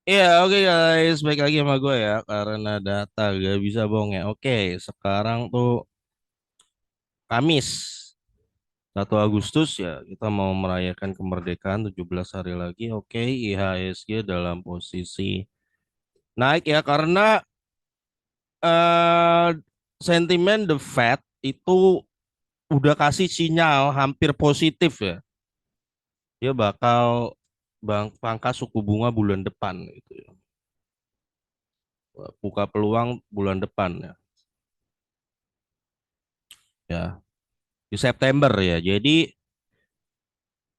Iya, oke guys, baik lagi sama gue ya, karena data gak bisa bohong ya. Oke, sekarang tuh Kamis, 1 Agustus ya, kita mau merayakan kemerdekaan 17 hari lagi. Oke, IHSG dalam posisi naik ya, karena eh sentimen The Fed itu udah kasih sinyal hampir positif ya. Dia bakal pangkas suku bunga bulan depan gitu ya. Buka peluang bulan depan ya. Ya, di September ya. Jadi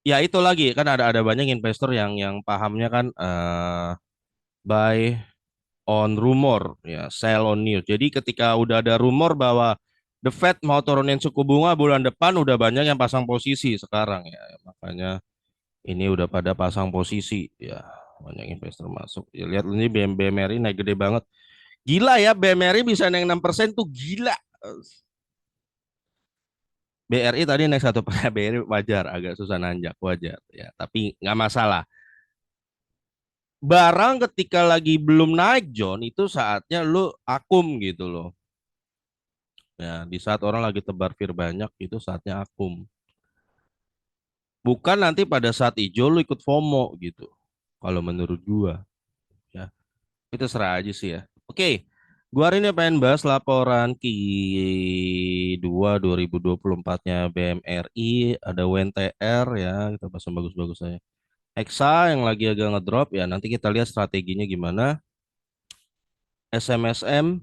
ya itu lagi kan ada banyak investor yang pahamnya kan buy on rumor ya, sell on news. Jadi ketika udah ada rumor bahwa The Fed mau turunin suku bunga bulan depan, udah banyak yang pasang posisi sekarang ya. Makanya ini udah pada pasang posisi ya, banyak investor masuk. Ya, lihat ini BMRI naik gede banget. Gila ya, BMRI bisa naik 6% tuh gila. BRI tadi naik 1%, BRI wajar, agak susah nanjak, wajar ya. Tapi nggak masalah. Barang ketika lagi belum naik John, itu saatnya lu akum gitu loh. Ya, di saat orang lagi tebar fir banyak itu saatnya akum. Bukan nanti pada saat hijau lu ikut FOMO gitu. Kalau menurut gua ya. Itu serah aja sih ya. Oke. Gua hari ini pengen bahas laporan Q2 2024-nya BMRI, ada WNTR ya, kita bahas yang bagus-bagus aja. Hexa yang lagi agak ngedrop ya, nanti kita lihat strateginya gimana. SMSM.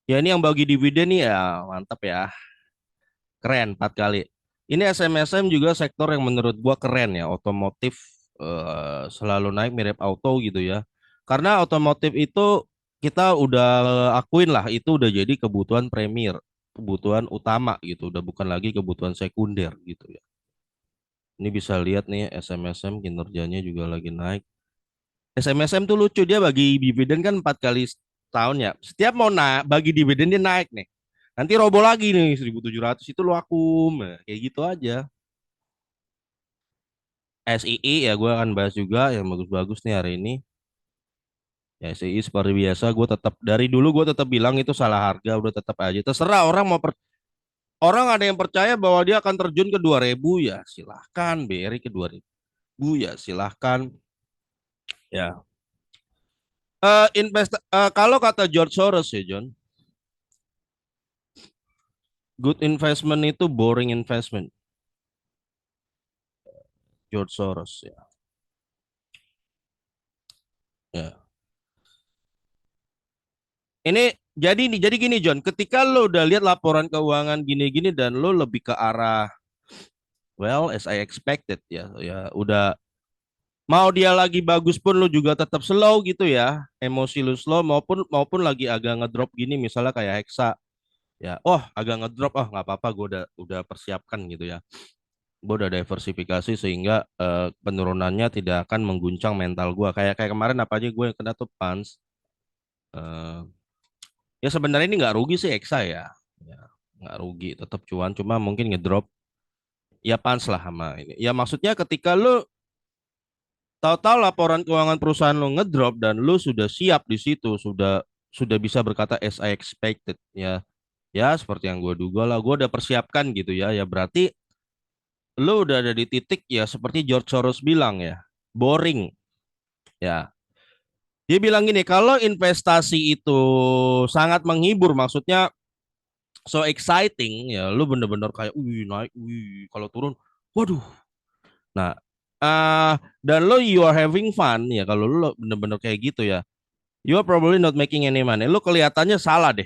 Ya ini yang bagi dividen nih ya mantap ya. Keren 4 kali. Ini SMSM juga sektor yang menurut gua keren ya. Otomotif selalu naik mirip auto gitu ya. Karena otomotif itu kita udah akuin lah itu udah jadi kebutuhan premier, kebutuhan utama gitu. Udah bukan lagi kebutuhan sekunder gitu ya. Ini bisa lihat nih SMSM kinerjanya juga lagi naik. SMSM tuh lucu dia bagi dividen kan 4 kali tahun ya. Setiap mau naik bagi dividen dia naik nih. Nanti robo lagi nih 1.700 itu lu akum. Nah, kayak gitu aja. SII ya gue akan bahas juga yang bagus-bagus nih hari ini. Ya SII seperti biasa gue tetap dari dulu gue tetap bilang itu salah harga udah tetap aja. Terserah orang mau orang ada yang percaya bahwa dia akan terjun ke 2.000 ya silahkan. BRI ke 2.000 ya silahkan. Ya. Kalau kata George Soros ya John, good investment itu boring investment. George Soros ya. Ya. Ini jadi gini John, ketika lo udah lihat laporan keuangan gini-gini dan lo lebih ke arah well as I expected ya, ya udah mau dia lagi bagus pun lo juga tetap slow gitu ya, emosi lo slow maupun maupun lagi agak ngedrop gini misalnya kayak Hexa ya, oh agak ngedrop, oh nggak apa-apa, gue udah persiapkan gitu ya, gue udah diversifikasi sehingga penurunannya tidak akan mengguncang mental gue kayak kayak kemarin apa aja gue yang kena tuh pans. Eh, Ya sebenarnya ini nggak rugi sih Eksa ya. Ya, nggak rugi, tetap cuan. Cuma mungkin ngedrop. Ya pans lah sama ini. Ya maksudnya ketika lu tahu-tahu laporan keuangan perusahaan lu ngedrop dan lu sudah siap di situ, sudah bisa berkata as I expected ya. Ya seperti yang gue duga lah. Gue udah persiapkan gitu ya. Ya berarti lu udah ada di titik ya seperti George Soros bilang ya. Boring ya. Dia bilang gini, kalau investasi itu sangat menghibur, maksudnya so exciting ya lu bener-bener kayak wih naik wih kalau turun waduh nah dan lo you are having fun ya kalau lu bener-bener kayak gitu ya you are probably not making any money lu kelihatannya salah deh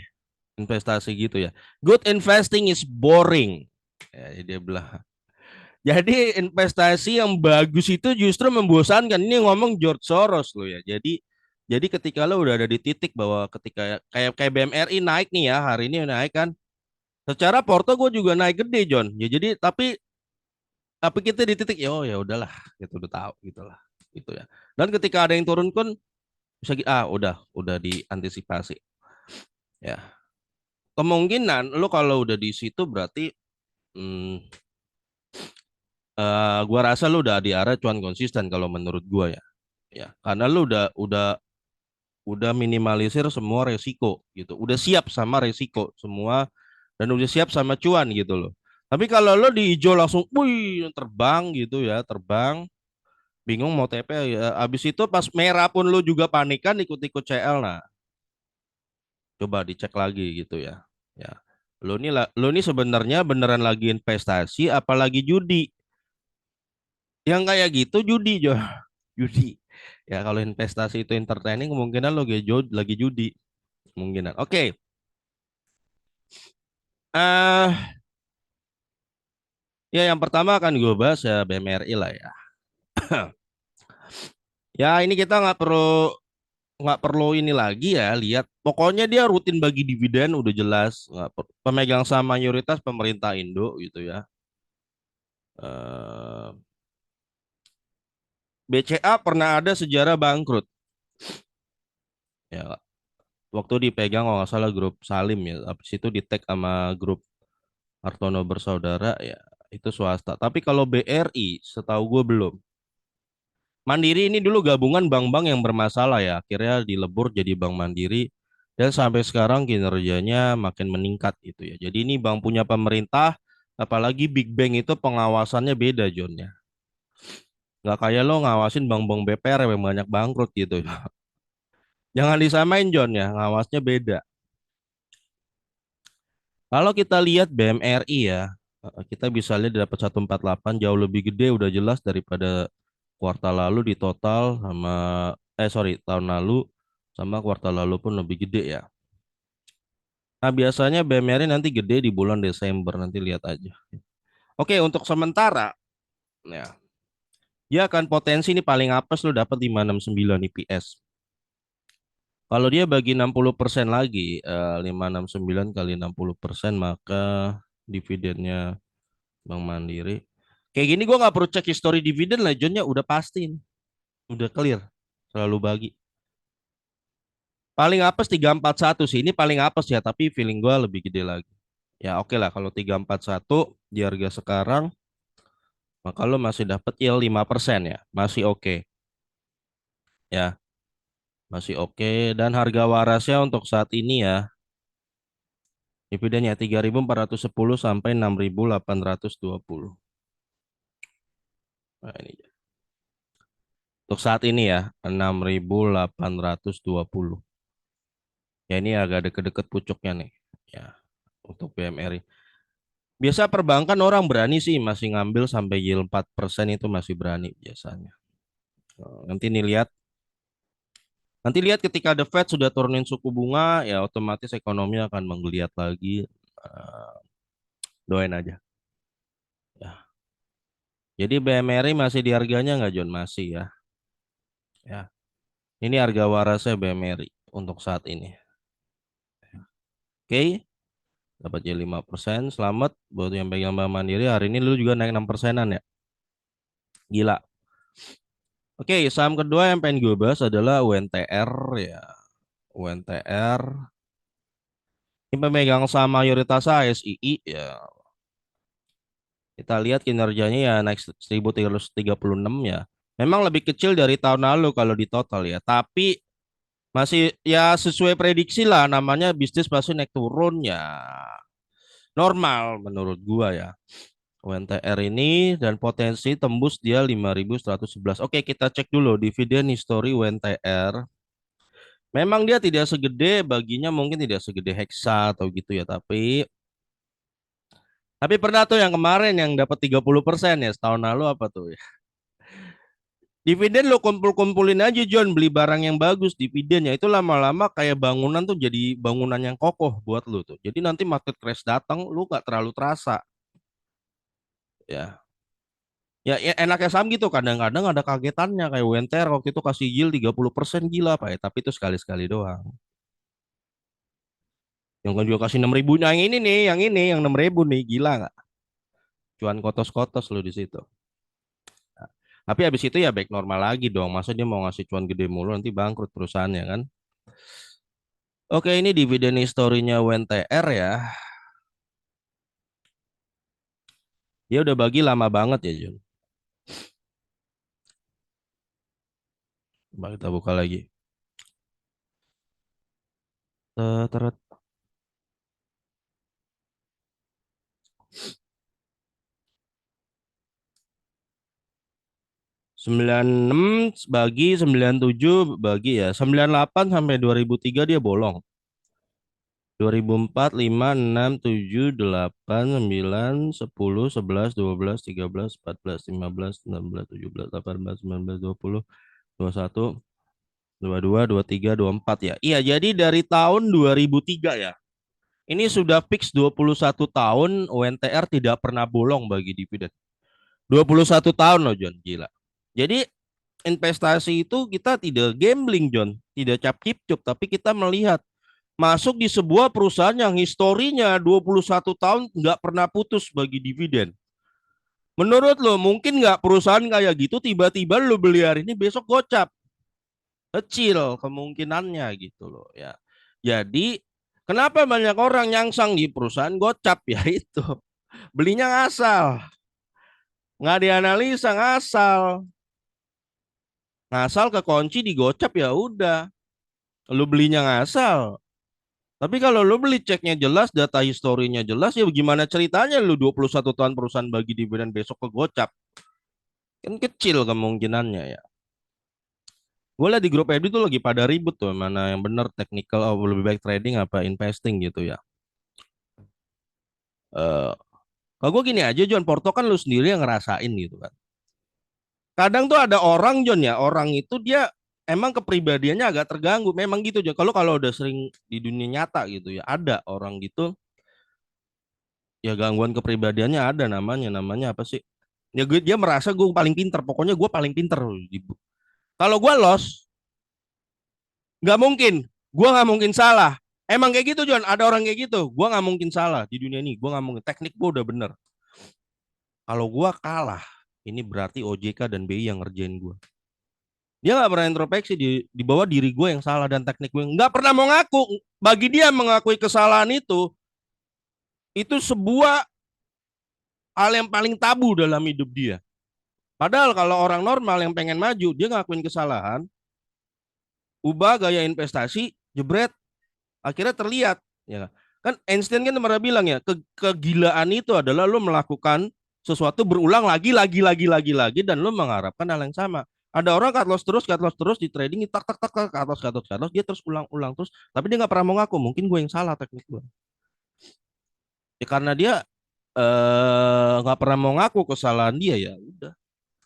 investasi gitu ya good investing is boring ya, dia bilang jadi investasi yang bagus itu justru membosankan ini ngomong George Soros lo ya jadi ketika lo udah ada di titik bahwa ketika kayak BMRI naik nih ya hari ini naik kan. Secara Porto gue juga naik gede John. Ya jadi tapi kita di titik ya oh ya udahlah gitu udah tahu gitulah gitu ya. Dan ketika ada yang turun pun bisa udah diantisipasi ya. Kemungkinan lo kalau udah di situ berarti hmm, gua rasa lo udah di arah cuan konsisten kalau menurut gua ya. ya. Karena lu udah minimalisir semua resiko gitu. Udah siap sama resiko semua dan udah siap sama cuan gitu loh. Tapi kalau lo di hijau langsung, wih, terbang gitu ya, terbang, bingung mau TP ya. Abis itu pas merah pun lo juga panikan ikut-ikut CL. Nah, coba dicek lagi gitu ya. Ya. Lo nih sebenarnya beneran lagi investasi apalagi judi. Yang kayak gitu judi, Jo. Judi. Ya kalau investasi itu entertaining kemungkinan lo lagi judi kemungkinan. Oke. Eh Ya, yang pertama akan gue bahas ya BMRI lah ya. Ya, ini kita nggak perlu ini lagi ya. Lihat, pokoknya dia rutin bagi dividen udah jelas. Pemegang saham mayoritas pemerintah Indo gitu ya. Eh, BCA pernah ada sejarah bangkrut. Ya, waktu dipegang kalau nggak salah grup Salim ya. Habis itu di tag sama grup Hartono Bersaudara ya. Itu swasta. Tapi kalau BRI, setahu gue belum. Mandiri ini dulu gabungan bank-bank yang bermasalah ya, akhirnya dilebur jadi Bank Mandiri dan sampai sekarang kinerjanya makin meningkat gitu ya. Jadi ini bank punya pemerintah, apalagi Big Bank itu pengawasannya beda John ya. Nggak kayak lo ngawasin bank-bank BPR yang banyak bangkrut gitu ya. Jangan disamain John ya, ngawasnya beda. Kalau kita lihat BMRI ya, kita bisa lihat dapat 148 jauh lebih gede udah jelas daripada kuartal lalu di total sama sorry tahun lalu sama kuartal lalu pun lebih gede ya. Nah biasanya BMRI nanti gede di bulan Desember nanti lihat aja. Oke untuk sementara ya dia akan potensi ini paling apes lu dapat 569 IPS. Kalau dia bagi 60% lagi 569 kali 60% maka dividennya Bank Mandiri. Kayak gini gua nggak perlu cek histori dividen lah Johnnya udah pasti ini. Udah clear. Selalu bagi. Paling apes 341 sih. Ini paling apes ya, tapi feeling gua lebih gede lagi. Ya oke lah kalau 341 di harga sekarang, maka lo masih dapat yield 5% ya. Masih oke. Ya, masih oke. Dan harga warasnya untuk saat ini ya, dividennya 3.410 sampai 6.820. Nah, ini untuk saat ini ya, 6.820. Ya ini agak deket-deket pucuknya nih. Ya, untuk BMRI. Biasa perbankan orang berani sih masih ngambil sampai yield 4% itu masih berani biasanya. Nanti nih lihat, nanti lihat ketika The Fed sudah turunin suku bunga, ya otomatis ekonomi akan menggeliat lagi. Eh, Doain aja. Ya. Jadi BMRI masih di harganya nggak John? Masih ya. Ya. Ini harga warasnya BMRI untuk saat ini. Oke, dapat jadi 5%. Selamat buat yang pegang Bank Mandiri. Hari ini lu juga naik 6%-an ya. Gila. Oke, saham kedua yang pengen gue bahas adalah UNTR ya. UNTR. Ini pemegang saham mayoritas ASII ya. Kita lihat kinerjanya ya naik 1.336 ya. Memang lebih kecil dari tahun lalu kalau di total ya. Tapi masih ya sesuai prediksi lah namanya bisnis pasti naik turun ya. Normal menurut gua ya. UNTR ini dan potensi tembus dia 5.111. Oke, kita cek dulu dividen history UNTR. Memang dia tidak segede baginya mungkin tidak segede Hexa atau gitu ya, tapi pernah tuh yang kemarin yang dapat 30% ya setahun lalu apa tuh ya. Dividen lo kumpul-kumpulin aja John, beli barang yang bagus dividennya itu lama-lama kayak bangunan tuh jadi bangunan yang kokoh buat lo tuh. Jadi nanti market crash datang lu gak terlalu terasa ya. Ya, ya enaknya saham gitu kadang-kadang ada kagetannya kayak WNTR waktu itu kasih yield 30% gila Pak ya, tapi itu sekali-sekali doang. Yang kan juga kasih 6.000 nah, yang ini nih, yang 6.000 nih gila nggak? Cuan kotos-kotos lo di situ. Nah, tapi habis itu ya back normal lagi dong. Masa dia mau ngasih cuan gede mulu nanti bangkrut perusahaannya kan? Oke, ini dividen historinya WNTR ya. Dia udah bagi lama banget ya, Jun. Coba kita buka lagi. Teret. 96 bagi 97 bagi ya 98 sampai 2003 dia bolong. 2004, 5, 6, 7, 8, 9, 10, 11, 12, 13, 14, 15, 16, 17, 18, 19, 20, 21, 22, 23, 24 ya. Iya, jadi dari tahun 2003 ya. Ini sudah fix 21 tahun UNTR tidak pernah bolong bagi dividen. 21 tahun loh John, gila. Jadi investasi itu kita tidak gambling John, tidak cap-cip-cup, tapi kita melihat masuk di sebuah perusahaan yang historinya 21 tahun nggak pernah putus bagi dividen. Menurut lo mungkin nggak perusahaan kayak gitu tiba-tiba lo beli hari ini besok gocap? Kecil kemungkinannya gitu loh ya. Jadi kenapa banyak orang nyangsang di perusahaan gocap ya itu belinya ngasal, nggak dianalisa ngasal, ngasal ke kunci digocap ya udah, lu belinya ngasal. Tapi kalau lu beli ceknya jelas, data historinya jelas, ya gimana ceritanya lu 21 tahun perusahaan bagi dividen besok ke gocap? Kan kecil kemungkinannya ya. Gue liat di grup FB tuh lagi pada ribut tuh, mana yang bener technical, oh, lebih baik trading apa investing gitu ya. Eh, Kalau gue gini aja John, Porto kan lu sendiri yang ngerasain gitu kan. Kadang tuh ada orang John ya, orang itu dia emang kepribadiannya agak terganggu, memang gitu John. Kalau kalau udah sering di dunia nyata gitu ya, ada orang gitu ya gangguan kepribadiannya ada namanya apa sih? Ya dia merasa gue paling pinter, pokoknya gue paling pinter. Kalau gue los, nggak mungkin, gue nggak mungkin salah. Emang kayak gitu John, ada orang kayak gitu. Gue nggak mungkin salah di dunia ini, gue nggak mungkin. Teknik gue udah bener. Kalau gue kalah, ini berarti OJK dan BI yang ngerjain gue. Dia nggak pernah introspeksi di bawah diri gue yang salah dan teknik gue nggak pernah mau ngaku. Bagi dia mengakui kesalahan itu sebuah hal yang paling tabu dalam hidup dia. Padahal kalau orang normal yang pengen maju, dia ngakuin kesalahan, ubah gaya investasi, jebret, akhirnya terlihat. Ya kan Einstein kan pernah bilang ya, kegilaan itu adalah lo melakukan sesuatu berulang lagi, dan lo mengharapkan hal yang sama. Ada orang cut loss terus di trading, tak tak tak cut loss, dia terus ulang terus, tapi dia nggak pernah mau ngaku, mungkin gue yang salah teknik gue. Ya karena dia nggak pernah mau ngaku kesalahan dia ya, udah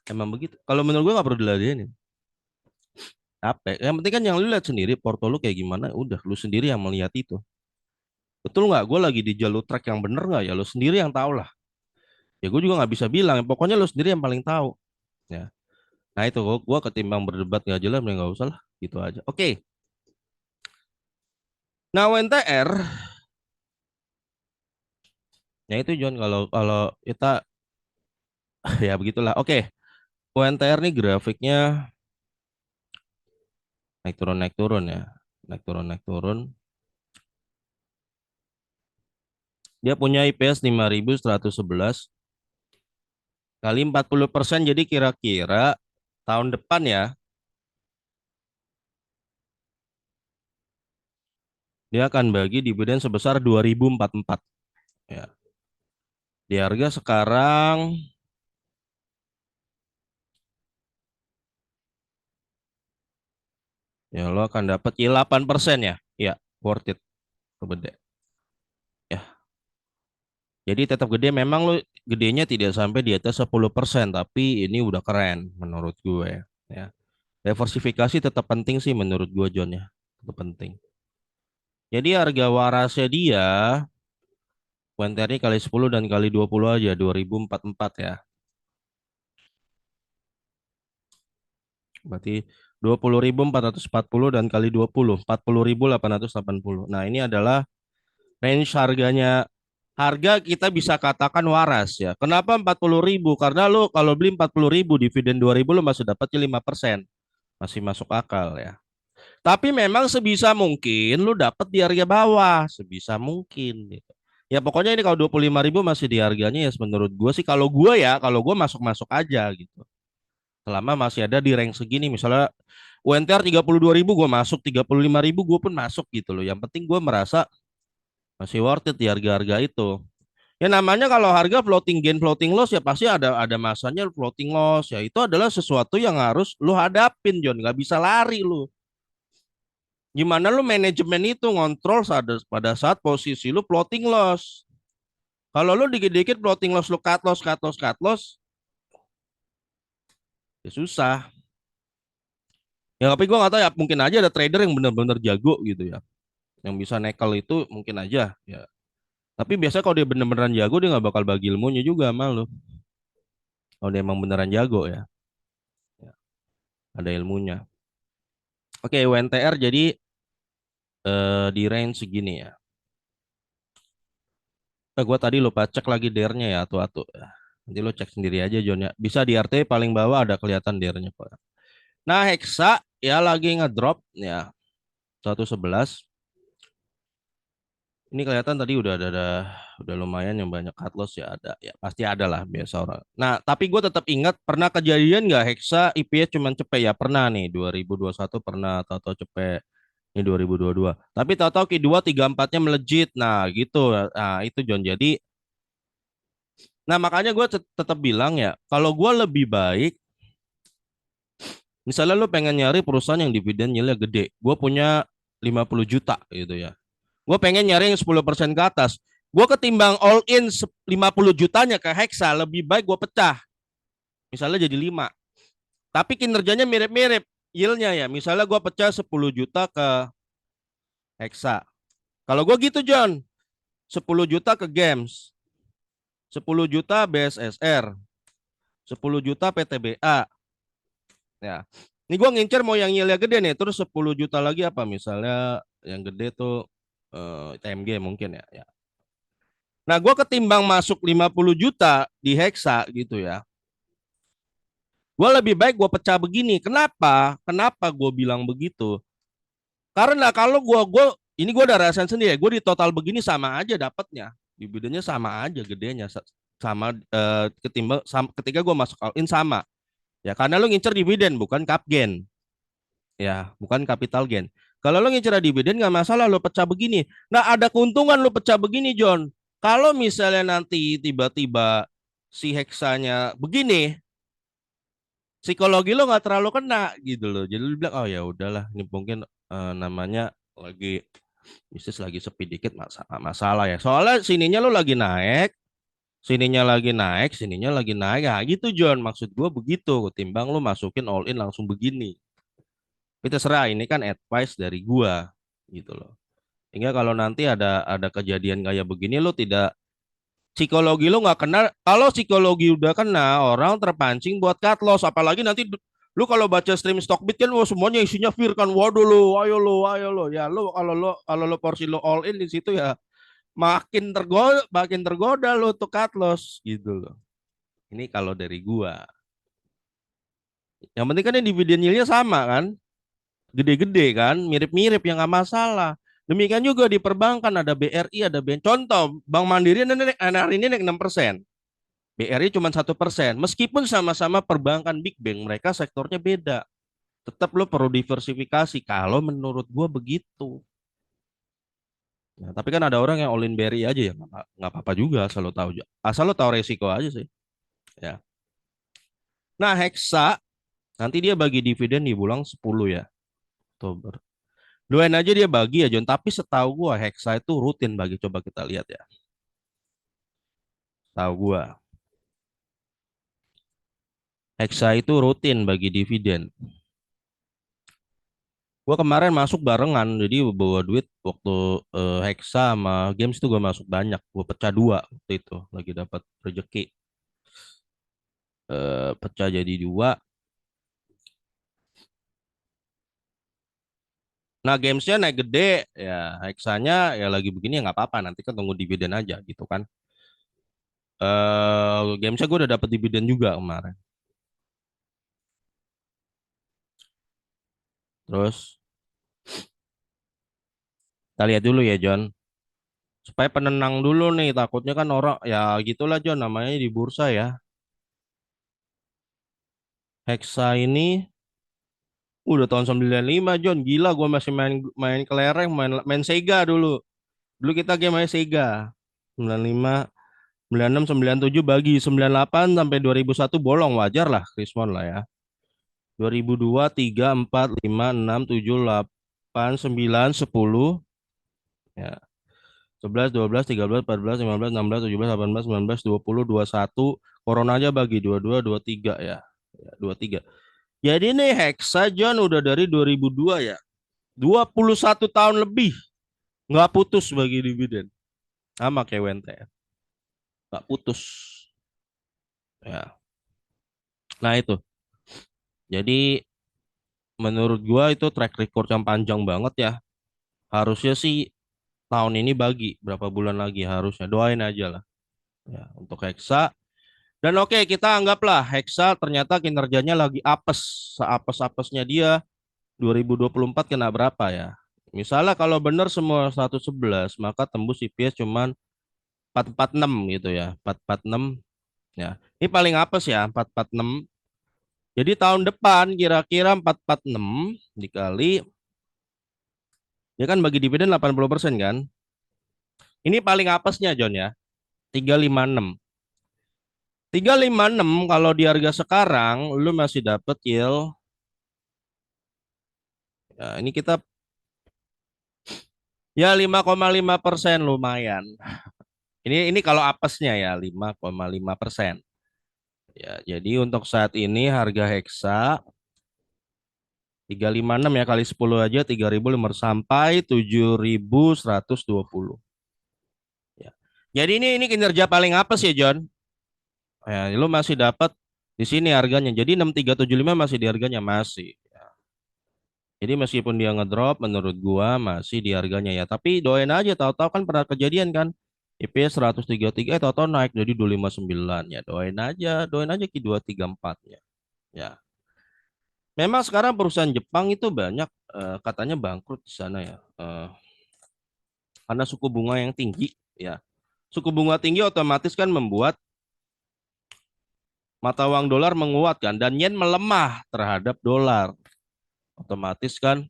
emang begitu. Kalau menurut gue nggak perlu diladenin. Capek. Yang penting kan yang lu lihat sendiri porto lu kayak gimana, udah lu sendiri yang melihat itu. Betul nggak? Gue lagi di jalur track yang bener nggak ya? Lu sendiri yang tahu lah. Ya gue juga nggak bisa bilang. Pokoknya lu sendiri yang paling tahu. Ya. Nah itu gue ketimbang berdebat nggak jelas, nggak usah lah. Gitu aja. Oke. Nah UNTR, ya itu John kalau kalau kita ya begitulah. Oke. UNTR nih grafiknya naik turun ya. Naik turun. Dia punya IPS 5.111 kali 40%, jadi kira-kira tahun depan ya dia akan bagi dividen sebesar 2044 ya. Di harga sekarang ya lo akan dapat ya 8% ya. Ya, worth it. Gede. Ya. Jadi tetap gede, memang lo gedenya tidak sampai di atas 10%, tapi ini udah keren menurut gue ya. Diversifikasi tetap penting sih menurut gue John ya. Tetap penting. Jadi harga warasnya dia Quantary kali 10 dan kali 20 aja 2044 ya. Berarti 20.440 dan kali 20 40.880. Nah, ini adalah range harganya. Harga kita bisa katakan waras ya. Kenapa 40.000? Karena lo kalau beli 40.000 dividen 2.000 lo masih dapatnya 5%. Masih masuk akal ya. Tapi memang sebisa mungkin lo dapat di harga bawah sebisa mungkin gitu. Ya pokoknya ini kalau 25.000 masih di harganya ya menurut gue sih, kalau gue masuk-masuk aja gitu. Selama masih ada di rank segini, misalnya UNTR 32.000 gue masuk, 35.000 gue pun masuk gitu loh. Yang penting gue merasa masih worth it di harga-harga itu. Ya namanya kalau harga floating gain floating loss ya pasti ada masanya floating loss ya itu adalah sesuatu yang harus lu hadapin John, nggak bisa lari lu. Gimana lu manajemen itu ngontrol pada saat posisi lu floating loss. Kalau lu dikit-dikit floating loss lu cut loss cut loss cut loss ya susah. Ya tapi gua nggak tahu ya mungkin aja ada trader yang benar-benar jago gitu ya. Yang bisa nekel itu mungkin aja ya. Tapi biasanya kalau dia bener-beneran jago dia nggak bakal bagi ilmunya juga sama lu. Kalau dia emang beneran jago ya. Ya, ada ilmunya. Oke, UNTR jadi di range segini ya. Gue tadi lupa cek lagi dernya ya atu-atu. Nanti lo cek sendiri aja John ya. Bisa di RT paling bawah ada kelihatan dernya kok. Nah, Hexa ya lagi ngedrop ya 111. Ini kelihatan tadi udah lumayan yang banyak cut loss ya ada ya pasti ada lah biasa orang. Nah, tapi gue tetap ingat pernah kejadian nggak Hexa IPS cuman cepet ya pernah nih 2021 pernah atau cepet ini 2022. Tapi tahu-tahu Q2 3 4-nya melejit. Nah, gitu. Nah, itu John. Jadi, nah makanya gue tetap bilang ya, kalau gue lebih baik, misalnya lu pengen nyari perusahaan yang dividen yieldnya gede, gue punya 50 juta gitu ya. Gue pengen nyari yang 10% ke atas. Gue ketimbang all in 50 jutanya ke Hexa, lebih baik gue pecah. Misalnya jadi 5. Tapi kinerjanya mirip-mirip yieldnya ya. Misalnya gue pecah 10 juta ke Hexa. Kalau gue gitu John, 10 juta ke Games, 10 juta BSSR, 10 juta PTBA. Ya. Ini gue ngincer mau yang yieldnya gede nih, terus 10 juta lagi apa misalnya yang gede tuh TMG mungkin ya. Ya. Nah, gue ketimbang masuk 50 juta di Hexa gitu ya. Gue lebih baik gue pecah begini. Kenapa? Kenapa gue bilang begitu? Karena kalau ini gue udah rasain sendiri, gue di total begini sama aja dapatnya. Dividennya sama aja gedenya sama ketimbang ketika gue masuk all in sama. Ya karena lu ngincer dividen bukan cap gain. Ya, bukan capital gain. Kalau lo ngincer dividen nggak masalah lo pecah begini. Nah, ada keuntungan lo pecah begini, John. Kalau misalnya nanti tiba-tiba si heksanya begini, psikologi lo nggak terlalu kena gitu loh. Jadi lo bilang, oh ya udahlah, ini mungkin namanya lagi bisnis lagi sepi dikit masalah ya. Soalnya sininya lo lagi naik, sininya lagi naik, sininya lagi naik. Ya gitu, John. Maksud gua begitu. Ketimbang lo masukin all in langsung begini. Tapi terserah ini kan advice dari gua gitu loh. Sehingga kalau nanti ada kejadian kayak begini lo tidak psikologi lo nggak kena. Kalau psikologi udah kena orang terpancing buat cut loss apalagi nanti lu kalau baca stream Stockbit kan wah, semuanya isinya fear kan waduh lo ayo lo ya lo kalau lo porsi lo all in di situ ya makin tergoda lo untuk cut loss gitu loh. Ini kalau dari gua. Yang penting kan yang dividen yieldnya sama kan gede-gede kan, mirip-mirip yang nggak masalah. Demikian juga di perbankan ada BRI, ada BN. Contoh, Bank Mandiri hari ini naik 6%. BRI cuma 1%. Meskipun sama-sama perbankan big bank, mereka sektornya beda. Tetap lo perlu diversifikasi. Kalau menurut gua begitu. Nah, tapi kan ada orang yang all in BRI aja ya, nggak apa-apa juga. Asal lo tahu resiko aja sih. Ya. Nah, Hexa nanti dia bagi dividen di bulan 10 ya, Oktober. Doain aja dia bagi ya John. Tapi setahu gua Hexa itu rutin bagi. Coba kita lihat ya. Tahu gua. Hexa itu rutin bagi dividen. Gua kemarin masuk barengan. Jadi bawa duit waktu Hexa sama Games itu gua masuk banyak. Gua pecah dua waktu itu. Lagi dapat rezeki. Pecah jadi dua. Nah Gamesnya naik gede. Ya Hexanya ya lagi begini ya nggak apa-apa. Nanti kan tunggu dividen aja gitu kan. Gamesnya gue udah dapat dividen juga kemarin. Terus kita lihat dulu ya John. Supaya penenang dulu nih, takutnya kan orang ya gitulah John namanya di bursa ya. Hexa ini udah tahun 95 John. Gila gua masih main main kelereng, main Sega dulu. Dulu kita game main Sega. 95, 96, 97 bagi 98 sampai 2001 bolong wajar lah Krismon lah ya. 2002, 3, 4, 5, 6, 7, 8, 9, 10 ya. 11, 12, 13, 14, 15, 16, 17, 18, 19, 20, 21. Corona aja bagi 22, 23 ya. Ya, 23. Jadi nih Hexa John udah dari 2002 ya. 21 tahun lebih nggak putus bagi dividen. Sama kayak WNTF. Nggak putus. Ya. Nah itu. Jadi menurut gua itu track record yang panjang banget ya. Harusnya sih tahun ini bagi berapa bulan lagi harusnya. Doain aja lah ya untuk Hexa. Dan oke, kita anggaplah Hexa ternyata kinerjanya lagi apes. Seapes-apesnya dia 2024 kena berapa ya? Misalnya kalau benar semua 111 maka tembus IPS cuman 446 gitu ya. 446 ya. Ini paling apes ya 446. Jadi tahun depan kira-kira 446 dikali ya kan bagi dividen 80% kan. Ini paling apesnya John ya. 356. 356 kalau di harga sekarang lu masih dapet yield ya, ini kita ya 5,5% lumayan. Ini kalau apesnya ya 5,5%. Ya, jadi untuk saat ini harga Hexa 356 ya kali 10 aja 3.500 sampai 7.120. Ya. Jadi ini kinerja paling apes ya John. Ya, lu masih dapat di sini harganya. Jadi 6375 masih di harganya masih. Jadi meskipun dia ngedrop menurut gua masih di harganya ya. Tapi doain aja tahu-tahu kan pernah kejadian kan. IPS 133 tahu-tahu naik jadi 259 ya. Doain aja Ki 234 ya. Ya. Memang sekarang perusahaan Jepang itu banyak katanya bangkrut di sana ya. Karena suku bunga yang tinggi ya. Suku bunga tinggi otomatis kan membuat mata uang dolar menguat kan dan yen melemah terhadap dolar. Otomatis kan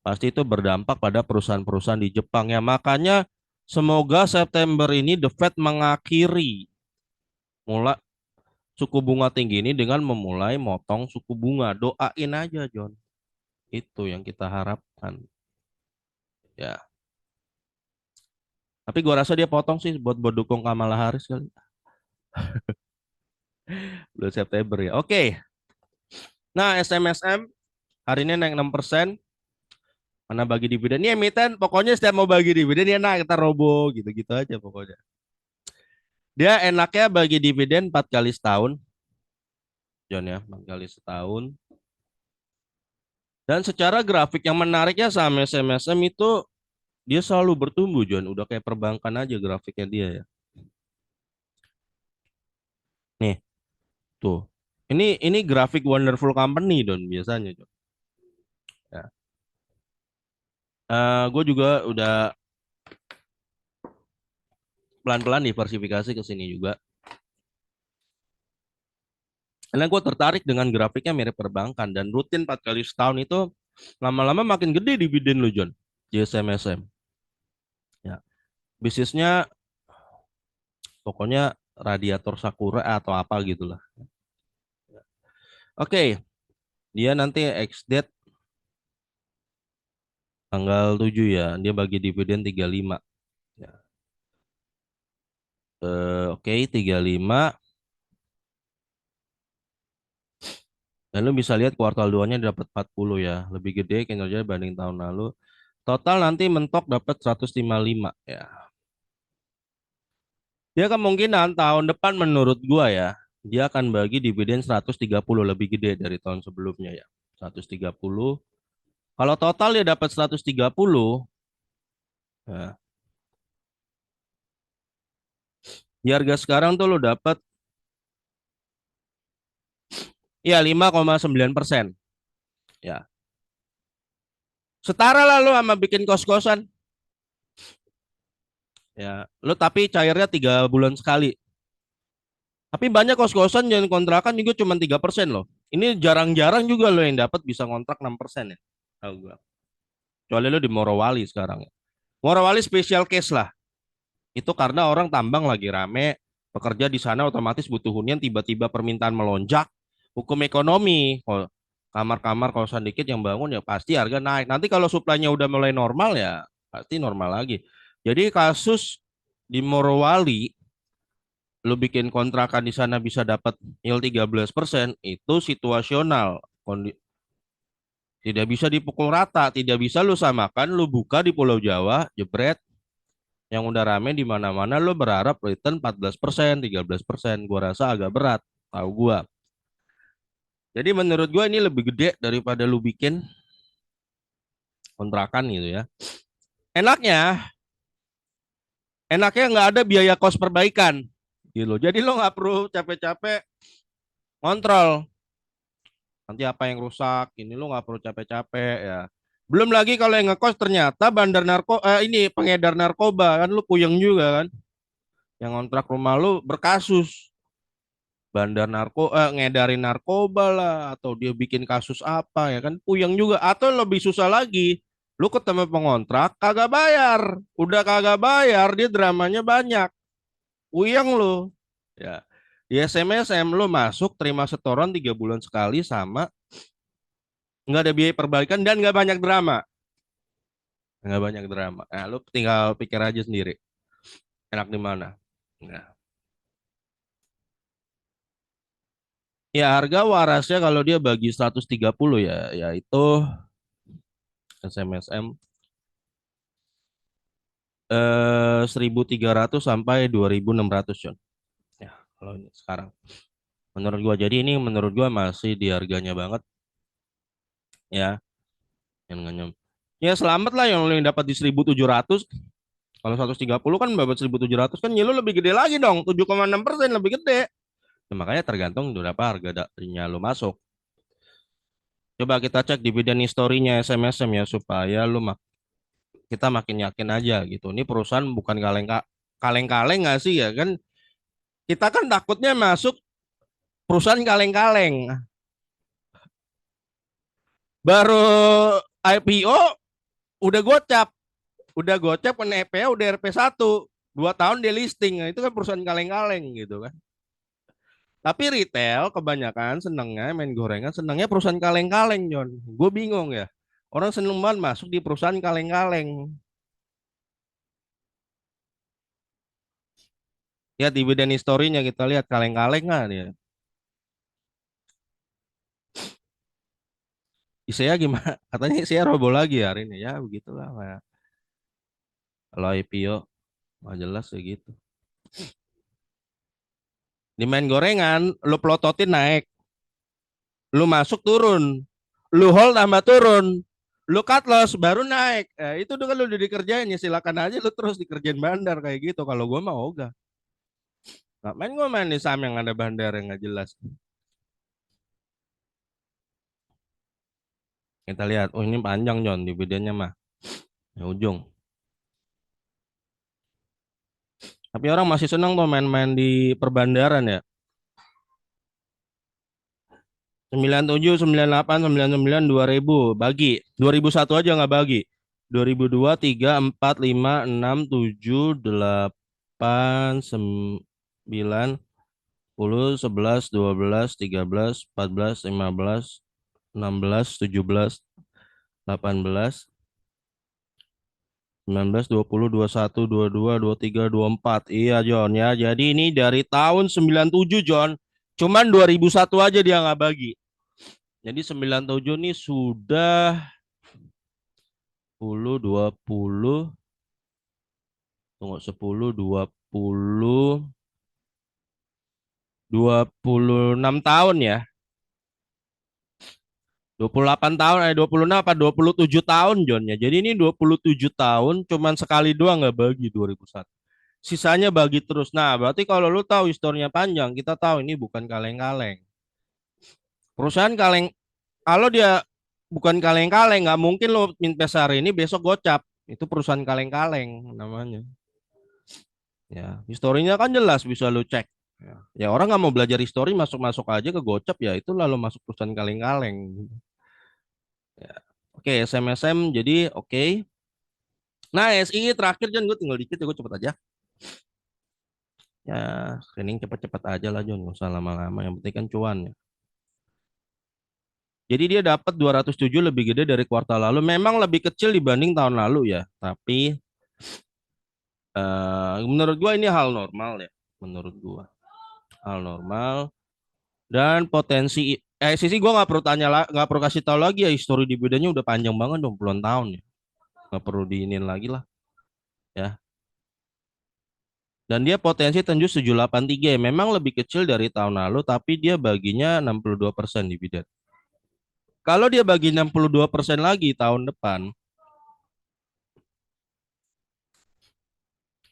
pasti itu berdampak pada perusahaan-perusahaan di Jepang ya. Makanya semoga September ini The Fed mengakhiri mulai suku bunga tinggi ini dengan memulai motong suku bunga. Doain aja John. Itu yang kita harapkan. Ya. Tapi gua rasa dia potong sih buat dukung Kamala Harris kali. Bulan September ya. Oke. Nah, SMSM hari ini naik 6%. Mana bagi dividen. Ini emiten pokoknya setiap mau bagi dividen ya nah kita robo gitu-gitu aja pokoknya. Dia enaknya bagi dividen 4 kali setahun. John ya, 4 kali setahun. Dan secara grafik yang menariknya saham SMSM itu dia selalu bertumbuh John. Udah kayak perbankan aja grafiknya dia ya. Nih, tuh. Ini grafik wonderful company Don biasanya John. Ya. Gue juga udah pelan-pelan diversifikasi ke sini juga. Karena gue tertarik dengan grafiknya mirip perbankan dan rutin 4 kali setahun itu lama-lama makin gede dividen lu John. JSMSM. Ya. Bisnisnya pokoknya radiator Sakura atau apa gitulah. Oke, dia nanti ex-date tanggal 7 ya. Dia bagi dividen 35. Ya. Oke, 35. Dan lu bisa lihat kuartal 2-nya dapat 40 ya. Lebih gede kinerja dibanding tahun lalu. Total nanti mentok dapat 155 ya. Dia kemungkinan tahun depan menurut gua ya, dia akan bagi dividen 130 lebih gede dari tahun sebelumnya ya. 130. Kalau total dia dapat 130, ya, di harga sekarang tuh lo dapat ya 5,9%. Ya. Setara lah lo sama bikin kos-kosan. Ya, lo tapi cairnya 3 bulan sekali. Tapi banyak kos-kosan yang kontrakan juga cuma 3% loh. Ini jarang-jarang juga lo yang dapat bisa ngontrak 6% ya. Tahu gua. Kecuali lo di Morowali sekarang ya. Morowali special case lah. Itu karena orang tambang lagi rame, pekerja di sana otomatis butuh hunian, tiba-tiba permintaan melonjak, hukum ekonomi. Kalau kamar-kamar kosan dikit yang bangun ya pasti harga naik. Nanti kalau suplainya udah mulai normal ya pasti normal lagi. Jadi kasus di Morowali, lu bikin kontrakan di sana bisa dapat yield 13%, itu situasional. Tidak bisa dipukul rata, tidak bisa lu samakan, lu buka di Pulau Jawa, jebret, yang udah rame di mana-mana lo berharap return 14%, 13%, gua rasa agak berat, tahu gua. Jadi menurut gua ini lebih gede daripada lu bikin kontrakan gitu ya. Enaknya, enaknya nggak ada biaya kos perbaikan gitu. Jadi lo nggak perlu capek-capek kontrol. Nanti apa yang rusak, ini lo nggak perlu capek-capek ya. Belum lagi kalau yang ngekos ternyata bandar ini pengedar narkoba kan lu puyeng juga kan. Yang kontrak rumah lu berkasus. Ngedarin narkoba lah atau dia bikin kasus apa ya kan puyeng juga atau lebih susah lagi lu ketemu pengontrak kagak bayar udah kagak bayar dia dramanya banyak puyeng lu ya di SMSM lu masuk terima setoran 3 bulan sekali sama nggak ada biaya perbaikan dan nggak banyak drama nah lu tinggal pikir aja sendiri enak di mana nah ya harga warasnya kalau dia bagi 130 ya itu SMSM 1.300 sampai 2.600 John. Ya, kalau ini sekarang. Menurut gua jadi ini menurut gua masih di harganya banget ya. Yang nganyam. Ya selamat lah yang dapat di 1.700. Kalau 130 kan dapat 1.700 kan ya lu lebih gede lagi dong. 7,6% lebih gede. Ya, makanya tergantung berapa harga darinya lu masuk. Coba kita cek dividen historinya SMSM ya supaya kita makin yakin aja gitu. Ini perusahaan bukan kaleng-kaleng nggak sih ya kan? Kita kan takutnya masuk perusahaan kaleng-kaleng. Baru IPO udah gocap kan EPA udah RP1 2 tahun dia listing. Nah, itu kan perusahaan kaleng-kaleng gitu kan. Tapi retail kebanyakan senengnya main gorengan senengnya perusahaan kaleng-kaleng John. Gue bingung ya. Orang seneng banget masuk di perusahaan kaleng-kaleng. Ya dividen historinya kita lihat kaleng-kaleng kan ya. ISEA gimana? Katanya ISEA robo lagi hari ini ya begitulah. Ya. Kalau IPO nggak jelas ya gitu. Di main gorengan, lu pelototin naik, lu masuk turun, lu hold tambah turun, lu cut loss baru naik. Itu kan lu udah dikerjain ya silakan aja lu terus dikerjain bandar kayak gitu. Kalau gua mah ogah. Nggak main gua main di saham yang ada bandar yang nggak jelas. Kita lihat, oh ini panjang John dividennya mah. Ya ujung. Tapi orang masih senang tuh main-main di perbandaran ya. 97, 98, 99, 2000 bagi. 2001 aja nggak bagi. 2002, 3, 4, 5, 6, 7, 8, 9, 10, 11, 12, 13, 14, 15, 16, 17, 18, 19, 20, 21, 22, 23, 24. Iya John ya. Jadi ini dari tahun 97 John. Cuman 2001 aja dia nggak bagi. Jadi 97 nih sudah 10, 20, tunggu 10, 26 tahun ya. 28 tahun, 26 apa 27 tahun John ya. Jadi ini 27 tahun cuman sekali doang nggak bagi 2001. Sisanya bagi terus. Nah, berarti kalau lu tahu historinya panjang, kita tahu ini bukan kaleng-kaleng. Perusahaan kaleng, kalau dia bukan kaleng-kaleng, nggak mungkin lo invest hari ini besok gocap. Itu perusahaan kaleng-kaleng namanya. Ya, historinya kan jelas bisa lu cek. Ya orang nggak mau belajar histori masuk-masuk aja ke Gocap ya itu lalu masuk perusahaan kaleng-kaleng. Ya. Oke, SMSM jadi oke. Nah, SI terakhir Jon, gue tinggal dikit ya, gue cepet aja. Ya, screening cepet-cepet aja lah Jon, nggak usah lama-lama. Yang penting kan cuan ya. Jadi dia dapat 207 lebih gede dari kuartal lalu. Memang lebih kecil dibanding tahun lalu ya. Tapi menurut gua ini hal normal ya. Menurut gua hal normal dan potensi sisi gua nggak perlu tanya lah, nggak perlu kasih tahu lagi ya histori dividennya udah panjang banget dong puluhan tahun ya. Nggak perlu diinin lagi lah ya. Dan dia potensi tembus 783 ya. Memang lebih kecil dari tahun lalu tapi dia baginya 62% dividen. Kalau dia bagi 62% lagi tahun depan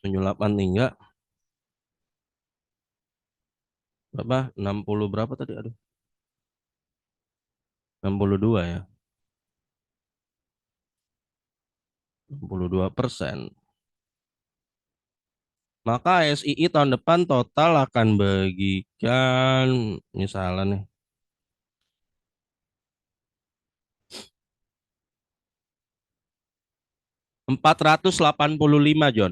783 berapa? 60 berapa tadi? Aduh, 62 ya. 62%. Maka SII tahun depan total akan bagikan misalnya nih 485 John.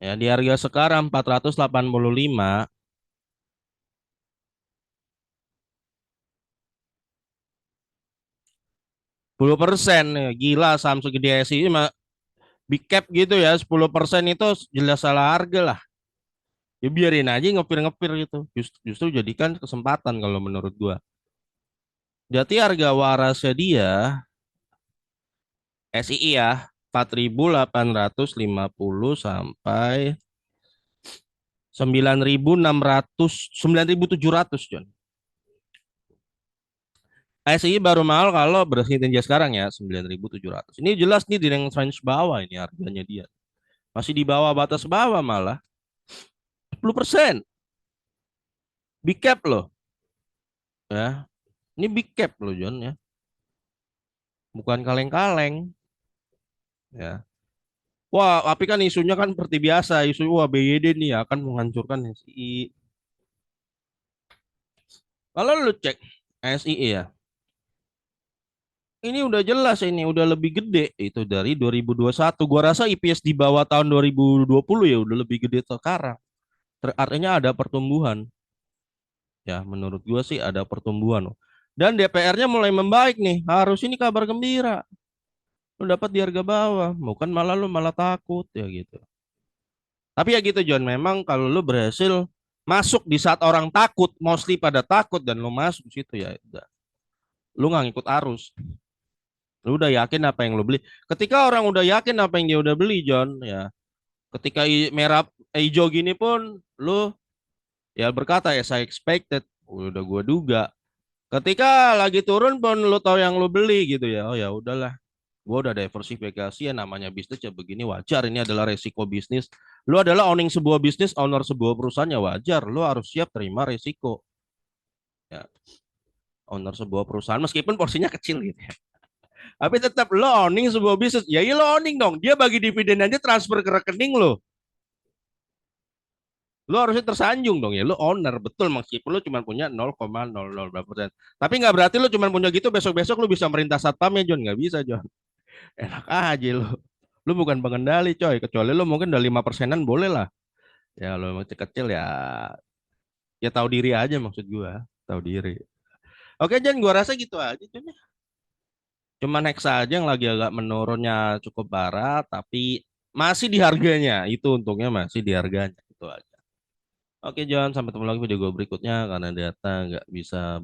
Ya di harga sekarang 485 10%, ya, gila saham segede SII mah big cap gitu ya 10% itu jelas salah harga lah. Ya biarin aja ngepir-ngepir gitu. Justru jadikan kesempatan kalau menurut gua. Jadi harga warasnya dia SII ya 4.850 sampai 9.600 9.700 John. SII baru mahal kalau bersih tinja sekarang ya 9.700. Ini jelas nih di range bawah ini harganya dia. Masih di bawah batas bawah malah 10%. Big cap loh ya. Ini big cap loh John ya. Bukan kaleng-kaleng ya. Wah, tapi kan isunya kan seperti biasa, isu wah BYD nih akan menghancurkan SII. Kalau lu cek SII ya, ini udah jelas ini udah lebih gede itu dari 2021. Gua rasa IPS di bawah tahun 2020 ya udah lebih gede sekarang. Artinya ada pertumbuhan. Ya, menurut gua sih ada pertumbuhan. Dan DPR-nya mulai membaik nih. Harus ini kabar gembira. Lu dapat di harga bawah, bukan malah lu malah takut ya gitu. Tapi ya gitu John, memang kalau lu berhasil masuk di saat orang takut, mostly pada takut dan lu masuk situ ya udah. Lu nggak ngikut arus. Lu udah yakin apa yang lu beli. Ketika orang udah yakin apa yang dia udah beli, John, ya. Ketika merah hijau gini pun lu ya berkata ya saya expected, udah gua duga. Ketika lagi turun pun lu tahu yang lu beli gitu ya. Oh ya udahlah. Gua udah diversifikasi ya namanya bisnis ya begini wajar ini adalah resiko bisnis. Lu adalah owning sebuah bisnis, owner sebuah perusahaan ya wajar. Lu harus siap terima resiko. Ya, owner sebuah perusahaan meskipun porsinya kecil gitu ya. Tapi tetap lo owning sebuah bisnis. Ya iya lo owning dong. Dia bagi dividen aja transfer ke rekening lo. Lo harusnya tersanjung dong ya. Lo owner betul meskipun lo cuma punya 0,00 berapa persen. Tapi nggak berarti lo cuma punya gitu besok-besok lo bisa merintah satpam ya John. Nggak bisa John. Enak aja lo. Lo bukan pengendali coy. Kecuali lo mungkin udah 5%-an boleh lah. Ya lo masih kecil ya. Ya tahu diri aja maksud gua. Tahu diri. Oke John gua rasa gitu aja John. Cuma next aja yang lagi agak menurunnya cukup parah, tapi masih di harganya. Itu untungnya masih di harganya. Itu aja. Oke, John. Sampai ketemu lagi video gue berikutnya karena data nggak bisa